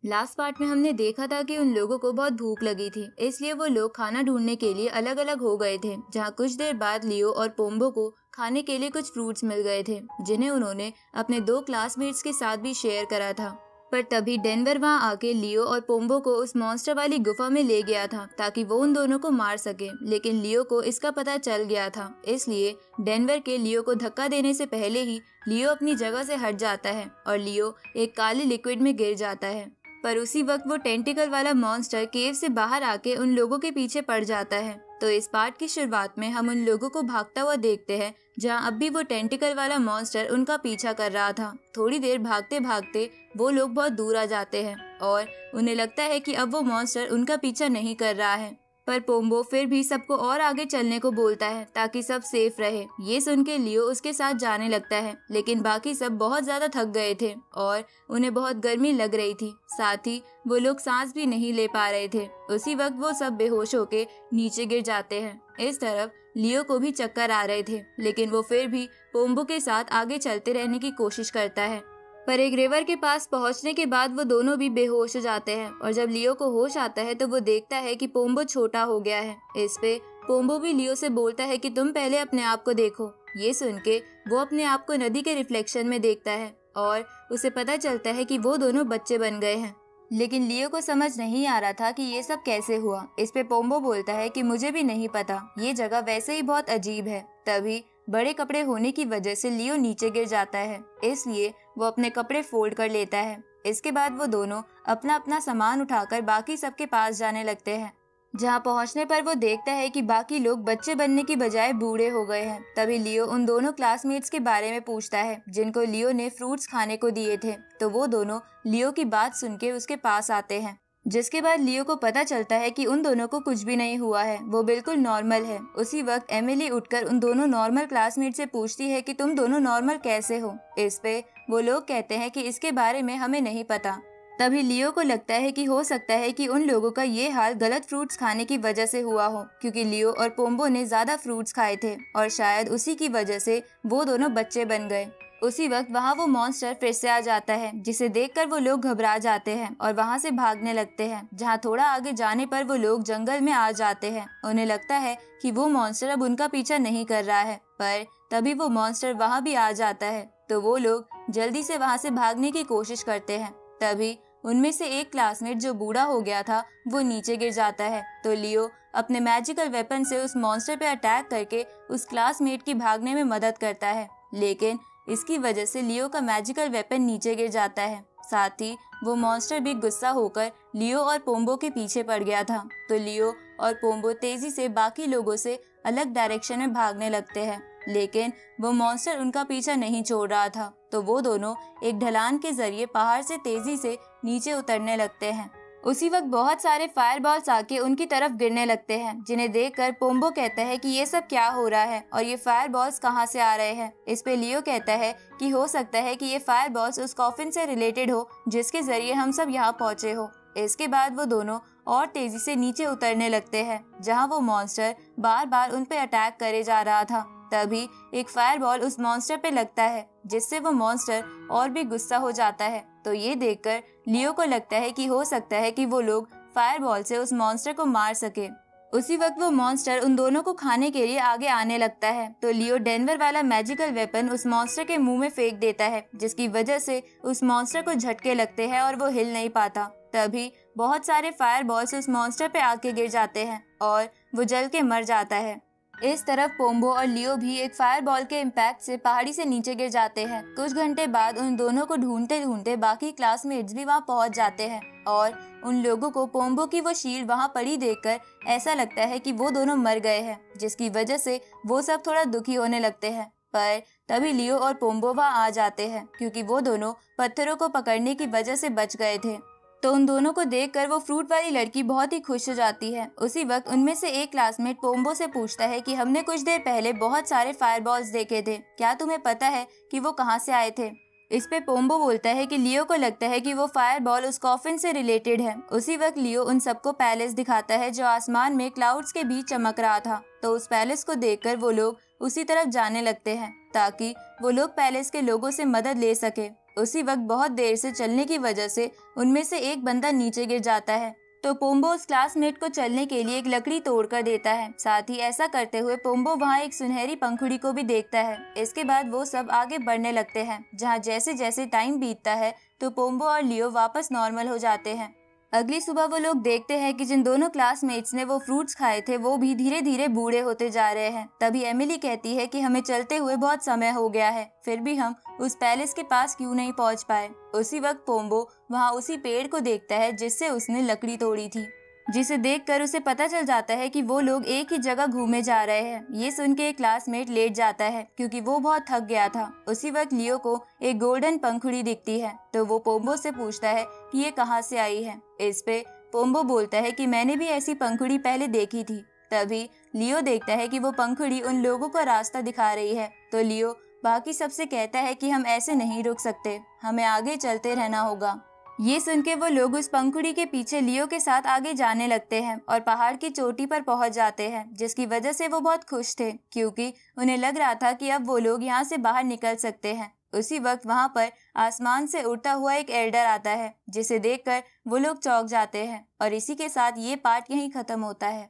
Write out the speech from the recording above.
Last part में हमने देखा था कि उन लोगों को बहुत भूख लगी थी, इसलिए वो लोग खाना ढूंढने के लिए अलग अलग हो गए थे। जहाँ कुछ देर बाद लियो और पोम्बो को खाने के लिए कुछ फ्रूट्स मिल गए थे, जिन्हें उन्होंने अपने दो क्लासमेट्स के साथ भी शेयर करा था। पर तभी डेनवर वहाँ आके लियो और पोम्बो को उस मॉन्स्टर वाली गुफा में ले गया था ताकि वो उन दोनों को मार सके, लेकिन लियो को इसका पता चल गया था। इसलिए डेनवर के लियो को धक्का देने से पहले ही लियो अपनी जगह से हट जाता है और लियो एक काली लिक्विड में गिर जाता है। पर उसी वक्त वो टेंटिकल वाला मॉन्स्टर केव से बाहर आके उन लोगों के पीछे पड़ जाता है। तो इस पार्ट की शुरुआत में हम उन लोगों को भागता हुआ देखते हैं, जहां अब भी वो टेंटिकल वाला मॉन्स्टर उनका पीछा कर रहा था। थोड़ी देर भागते भागते वो लोग बहुत दूर आ जाते हैं और उन्हें लगता है कि अब वो मॉन्स्टर उनका पीछा नहीं कर रहा है। पर पोम्बो फिर भी सबको और आगे चलने को बोलता है ताकि सब सेफ रहे। ये सुन के लियो उसके साथ जाने लगता है, लेकिन बाकी सब बहुत ज्यादा थक गए थे और उन्हें बहुत गर्मी लग रही थी। साथ ही वो लोग सांस भी नहीं ले पा रहे थे। उसी वक्त वो सब बेहोश होके नीचे गिर जाते हैं। इस तरफ लियो को भी चक्कर आ रहे थे, लेकिन वो फिर भी पोम्बो के साथ आगे चलते रहने की कोशिश करता है। पर एक रिवर के पास पहुंचने के बाद वो दोनों भी बेहोश हो जाते हैं और जब लियो को होश आता है तो वो देखता है कि पोम्बो छोटा हो गया है। इस पे पोम्बो भी लियो से बोलता है कि तुम पहले अपने आप को देखो। ये सुन के वो अपने आप को नदी के रिफ्लेक्शन में देखता है और उसे पता चलता है कि वो दोनों बच्चे बन गए हैं। लेकिन लियो को समझ नहीं आ रहा था कि ये सब कैसे हुआ। इस पे पोम्बो बोलता है कि मुझे भी नहीं पता, ये जगह वैसे ही बहुत अजीब है। तभी बड़े कपड़े होने की वजह से लियो नीचे गिर जाता है, इसलिए वो अपने कपड़े फोल्ड कर लेता है। इसके बाद वो दोनों अपना अपना सामान उठाकर बाकी सबके पास जाने लगते हैं। जहाँ पहुँचने पर वो देखता है कि बाकी लोग बच्चे बनने की बजाय बूढ़े हो गए हैं। तभी लियो उन दोनों क्लासमेट्स के बारे में पूछता है जिनको लियो ने फ्रूट्स खाने को दिए थे। तो वो दोनों लियो की बात सुन के उसके पास आते हैं, जिसके बाद लियो को पता चलता है कि उन दोनों को कुछ भी नहीं हुआ है, वो बिल्कुल नॉर्मल है। उसी वक्त एमिली उठकर उन दोनों नॉर्मल क्लासमेट से पूछती है कि तुम दोनों नॉर्मल कैसे हो। इस पे वो लोग कहते हैं कि इसके बारे में हमें नहीं पता। तभी लियो को लगता है कि हो सकता है कि उन लोगों का ये हाल गलत फ्रूट्स खाने की वजह से हुआ हो, क्योंकि लियो और पोम्बो ने ज्यादा फ्रूट्स खाए थे और शायद उसी की वजह से वो दोनों बच्चे बन गए। उसी वक्त वहाँ वो मॉन्स्टर फिर से आ जाता है, जिसे देखकर वो लोग घबरा जाते हैं और वहाँ से भागने लगते हैं। जहाँ थोड़ा आगे जाने पर वो लोग जंगल में आ जाते हैं। उन्हें लगता है कि वो मॉन्स्टर अब उनका पीछा नहीं कर रहा है, पर तभी वो मॉन्स्टर वहाँ भी आ जाता है। तो वो लोग जल्दी से वहाँ से भागने की कोशिश करते हैं। तभी उनमें से एक क्लासमेट जो बूढ़ा हो गया था वो नीचे गिर जाता है। तो लियो अपने मैजिकल वेपन से उस मॉन्स्टर पे अटैक करके उस क्लासमेट की भागने में मदद करता है, लेकिन इसकी वजह से लियो का मैजिकल वेपन नीचे गिर जाता है। साथ ही वो मॉन्स्टर भी गुस्सा होकर लियो और पोम्बो के पीछे पड़ गया था। तो लियो और पोम्बो तेजी से बाकी लोगों से अलग डायरेक्शन में भागने लगते हैं, लेकिन वो मॉन्स्टर उनका पीछा नहीं छोड़ रहा था। तो वो दोनों एक ढलान के जरिए पहाड़ से तेजी से नीचे उतरने लगते हैं। उसी वक्त बहुत सारे फायरबॉल्स आके उनकी तरफ गिरने लगते हैं, जिन्हें देखकर पोम्बो कहता है कि ये सब क्या हो रहा है और ये फायरबॉल्स कहाँ से आ रहे हैं। इस पे लियो कहता है कि हो सकता है कि ये फायरबॉल्स उस कॉफिन से रिलेटेड हो जिसके जरिए हम सब यहाँ पहुँचे हो। इसके बाद वो दोनों और तेजी से नीचे उतरने लगते हैं, जहाँ वो मॉन्स्टर बार बार उन पे अटैक करे जा रहा था। तभी एक फायरबॉल उस मॉन्स्टर पे लगता है, जिससे वो मॉन्स्टर और भी गुस्सा हो जाता है। तो ये देखकर लियो को लगता है कि हो सकता है कि वो लोग फायरबॉल से उस मॉन्स्टर को मार सके। उसी वक्त वो मॉन्स्टर उन दोनों को खाने के लिए आगे आने लगता है। तो लियो डेनवर वाला मैजिकल वेपन उस मॉन्स्टर के मुंह में फेंक देता है, जिसकी वजह से उस मॉन्स्टर को झटके लगते हैं और वो हिल नहीं पाता। तभी बहुत सारे फायरबॉल्स उस मॉन्स्टर पे आके गिर जाते हैं और वो जल के मर जाता है। इस तरफ पोम्बो और लियो भी एक फायरबॉल के इम्पैक्ट से पहाड़ी से नीचे गिर जाते हैं। कुछ घंटे बाद उन दोनों को ढूंढते ढूंढते बाकी क्लासमेट्स भी वहां पहुंच जाते हैं और उन लोगों को पोम्बो की वो शील्ड वहां पड़ी देखकर ऐसा लगता है कि वो दोनों मर गए हैं, जिसकी वजह से वो सब थोड़ा दुखी होने लगते हैं। पर तभी लियो और पोम्बो वहां आ जाते हैं, क्योंकि वो दोनों पत्थरों को पकड़ने की वजह से बच गए थे। तो उन दोनों को देखकर वो फ्रूट वाली लड़की बहुत ही खुश हो जाती है। उसी वक्त उनमें से एक क्लासमेट पोम्बो से पूछता है कि हमने कुछ देर पहले बहुत सारे फायरबॉल्स देखे थे, क्या तुम्हें पता है कि वो कहाँ से आए थे। इस पे पोम्बो बोलता है कि लियो को लगता है कि वो फायरबॉल उस कॉफिन से रिलेटेड है। उसी वक्त लियो उन सबको पैलेस दिखाता है जो आसमान में क्लाउड्स के बीच चमक रहा था। तो उस पैलेस को देखकर वो लोग उसी तरफ जाने लगते हैं ताकि वो लोग पैलेस के लोगों से मदद ले सके। उसी वक्त बहुत देर से चलने की वजह से उनमें से एक बंदा नीचे गिर जाता है। तो पोम्बो उस क्लासमेट को चलने के लिए एक लकड़ी तोड़कर देता है। साथ ही ऐसा करते हुए पोम्बो वहाँ एक सुनहरी पंखुड़ी को भी देखता है। इसके बाद वो सब आगे बढ़ने लगते हैं, जहाँ जैसे जैसे टाइम बीतता है तो पोम्बो और लियो वापस नॉर्मल हो जाते हैं। अगली सुबह वो लोग देखते हैं कि जिन दोनों क्लासमेट्स ने वो फ्रूट्स खाए थे वो भी धीरे धीरे बूढ़े होते जा रहे हैं। तभी एमिली कहती है कि हमें चलते हुए बहुत समय हो गया है, फिर भी हम उस पैलेस के पास क्यों नहीं पहुंच पाए। उसी वक्त पोम्बो वहां उसी पेड़ को देखता है जिससे उसने लकड़ी तोड़ी थी, जिसे देखकर उसे पता चल जाता है कि वो लोग एक ही जगह घूमे जा रहे हैं। ये सुन के एक क्लासमेट लेट जाता है क्योंकि वो बहुत थक गया था। उसी वक्त लियो को एक गोल्डन पंखुड़ी दिखती है, तो वो पोम्बो से पूछता है कि ये कहाँ से आई है। इस पे पोम्बो बोलता है कि मैंने भी ऐसी पंखुड़ी पहले देखी थी। तभी लियो देखता है कि वो पंखुड़ी उन लोगों को रास्ता दिखा रही है। तो लियो बाकी सबसे कहता है कि हम ऐसे नहीं रुक सकते, हमें आगे चलते रहना होगा। ये सुन के वो लोग उस पंखुड़ी के पीछे लियो के साथ आगे जाने लगते हैं और पहाड़ की चोटी पर पहुंच जाते हैं, जिसकी वजह से वो बहुत खुश थे क्योंकि उन्हें लग रहा था कि अब वो लोग यहाँ से बाहर निकल सकते हैं। उसी वक्त वहाँ पर आसमान से उड़ता हुआ एक एल्डर आता है, जिसे देखकर वो लोग चौंक जाते हैं। और इसी के साथ ये पार्ट यहीं खत्म होता है।